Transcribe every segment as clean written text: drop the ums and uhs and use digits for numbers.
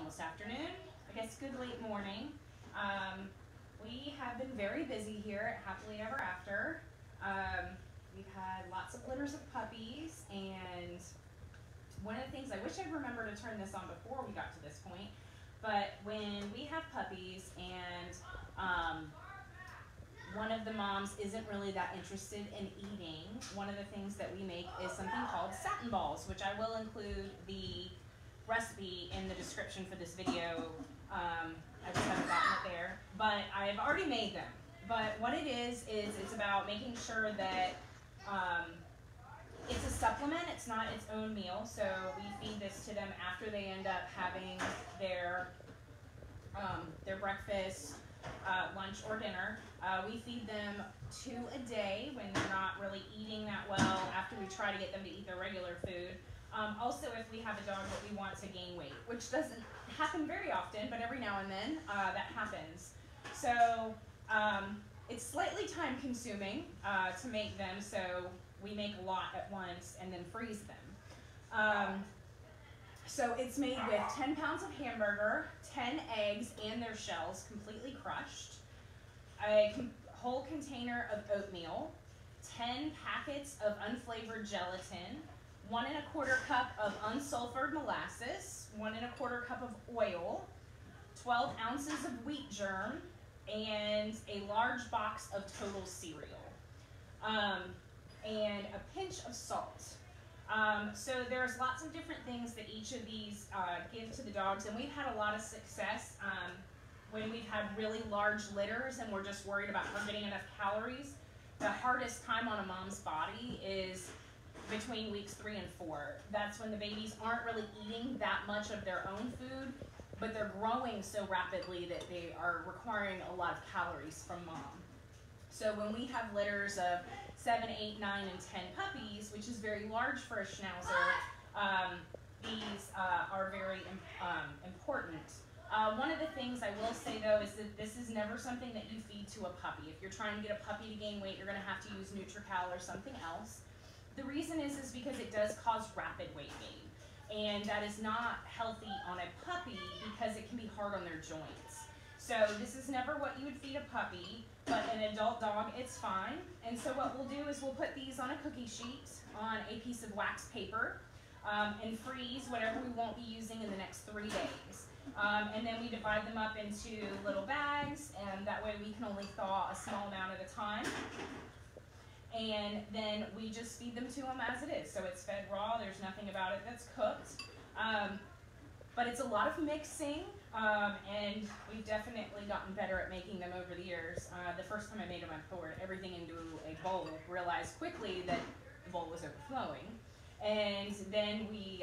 almost afternoon. I guess good late morning. We have been very busy here at Happily Ever After. We've had lots of litters of puppies, and one of the things, I wish I'd remembered to turn this on before we got to this point, but when we have puppies and one of the moms isn't really that interested in eating, one of the things that we make is something called Satin Balls, which I will include the recipe in the description for this video. I just haven't gotten it there, but I've already made them. But what it is it's about making sure that it's a supplement, it's not its own meal. So we feed this to them after they end up having their breakfast, lunch, or dinner. We feed them 2 a day when they're not really eating that well, after we try to get them to eat their regular food. Also, if we have a dog that we want to gain weight, which doesn't happen very often, but every now and then that happens. So it's slightly time consuming to make them, so we make a lot at once and then freeze them. So it's made with 10 pounds of hamburger, 10 eggs and their shells completely crushed, a whole container of oatmeal, 10 packets of unflavored gelatin, 1 1/4 cup of unsulfured molasses, 1 1/4 cup of oil, 12 ounces of wheat germ, and a large box of total cereal, and a pinch of salt. So there's lots of different things that each of these give to the dogs, and we've had a lot of success when we've had really large litters and we're just worried about her getting enough calories. The hardest time on a mom's body is between weeks 3 and 4. That's when the babies aren't really eating that much of their own food, but they're growing so rapidly that they are requiring a lot of calories from mom. So when we have litters of 7, 8, 9, and 10 puppies, which is very large for a schnauzer, these are very important. One of the things I will say though is that this is never something that you feed to a puppy. If you're trying to get a puppy to gain weight, you're going to have to use NutriCal or something else. The reason is because it does cause rapid weight gain, and that is not healthy on a puppy because it can be hard on their joints. So this is never what you would feed a puppy, but an adult dog, it's fine. And so what we'll do is we'll put these on a cookie sheet on a piece of wax paper and freeze whatever we won't be using in the next 3 days. And then we divide them up into little bags, and that way we can only thaw a small amount at a time. And then we just feed them to them as it is. So it's fed raw, there's nothing about it that's cooked. But it's a lot of mixing, and we've definitely gotten better at making them over the years. The first time I made them, I poured everything into a bowl, realized quickly that the bowl was overflowing. And then we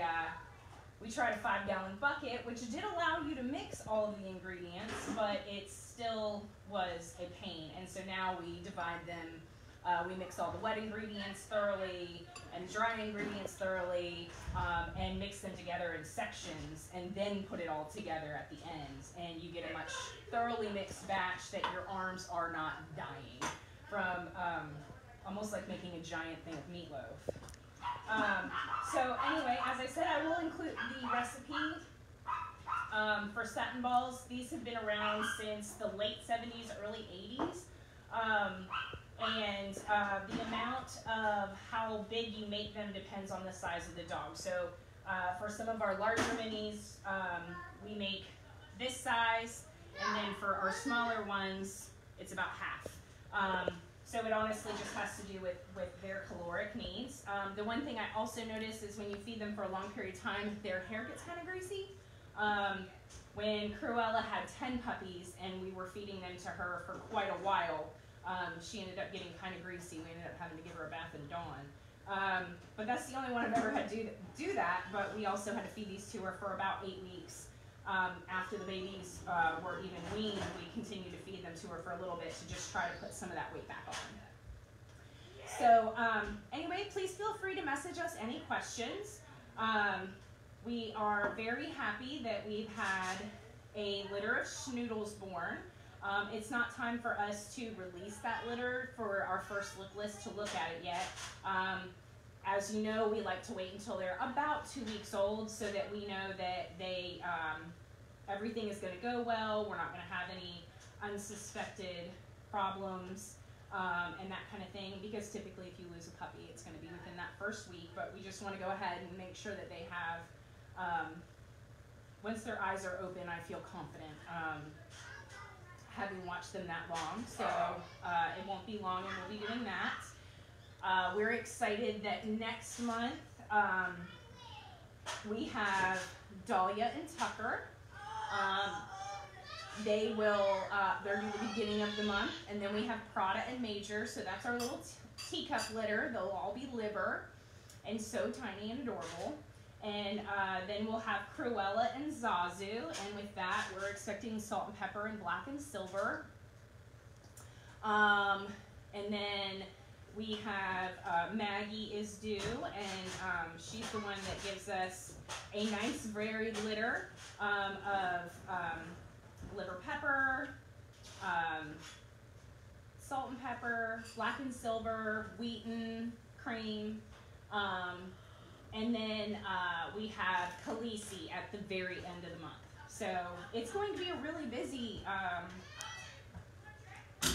tried a 5-gallon bucket, which did allow you to mix all of the ingredients, but it still was a pain. And so now we divide them. We mix all the wet ingredients thoroughly and dry ingredients thoroughly, and mix them together in sections, and then put it all together at the end. And you get a much thoroughly mixed batch that your arms are not dying from, almost like making a giant thing of meatloaf. So anyway, as I said, I will include the recipe for Satin Balls. These have been around since the late 70s, early 80s. And the amount of how big you make them depends on the size of the dog. So for some of our larger minis, we make this size, and then for our smaller ones, it's about half. So it honestly just has to do with their caloric needs. The one thing I also noticed is when you feed them for a long period of time, their hair gets kind of greasy. When Cruella had 10 puppies and we were feeding them to her for quite a while, she ended up getting kind of greasy. We ended up having to give her a bath at dawn. But that's the only one I've ever had to do that. But we also had to feed these to her for about 8 weeks. After the babies were even weaned, we continued to feed them to her for a little bit to just try to put some of that weight back on. So anyway, please feel free to message us any questions. We are very happy that we've had a litter of schnoodles born. It's not time for us to release that litter for our first lick list to look at it yet. As you know, we like to wait until they're about 2 weeks old so that we know that they everything is going to go well. We're not going to have any unsuspected problems and that kind of thing, because typically if you lose a puppy, it's going to be within that first week. But we just want to go ahead and make sure that they have, once their eyes are open, I feel confident having watched them that long. So it won't be long, and we'll be doing that. We're excited that next month we have Dahlia and Tucker. They will, they're due the beginning of the month, and then we have Prada and Major, so that's our little teacup litter. They'll all be liver and so tiny and adorable. And then we'll have Cruella and Zazu, and with that, we're expecting Salt and Pepper and Black and Silver. And then we have Maggie is due, and she's the one that gives us a nice varied litter of liver pepper, salt and pepper, black and silver, wheaten, cream, and then we have Khaleesi at the very end of the month. So it's going to be a really busy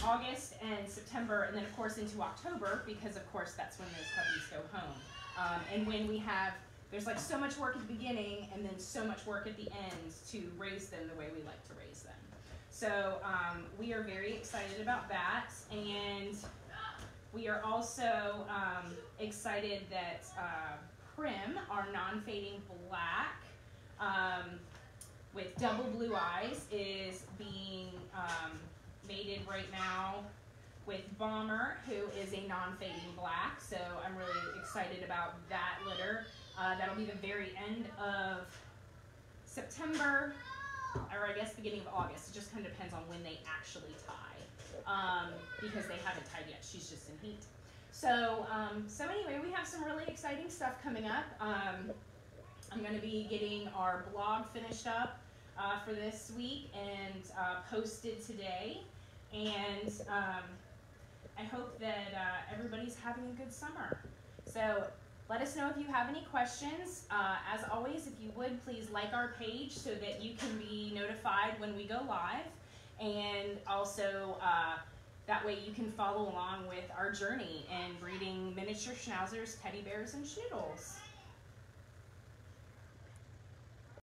August and September, and then of course into October, because of course that's when those puppies go home. And when we have, there's like so much work at the beginning and then so much work at the end to raise them the way we like to raise them. So we are very excited about that, and we are also excited that Prim, our non-fading black with double blue eyes, is being mated right now with Bomber, who is a non-fading black. So I'm really excited about that litter. That'll be the very end of September, or I guess beginning of August. It just kind of depends on when they actually tie, because they haven't tied yet. She's just in heat. So, so anyway, we have some really exciting stuff coming up. I'm going to be getting our blog finished up for this week and posted today. And I hope that everybody's having a good summer. So let us know if you have any questions. As always, if you would, please like our page so that you can be notified when we go live. And also, that way you can follow along with our journey in breeding miniature schnauzers, teddy bears, and schnoodles.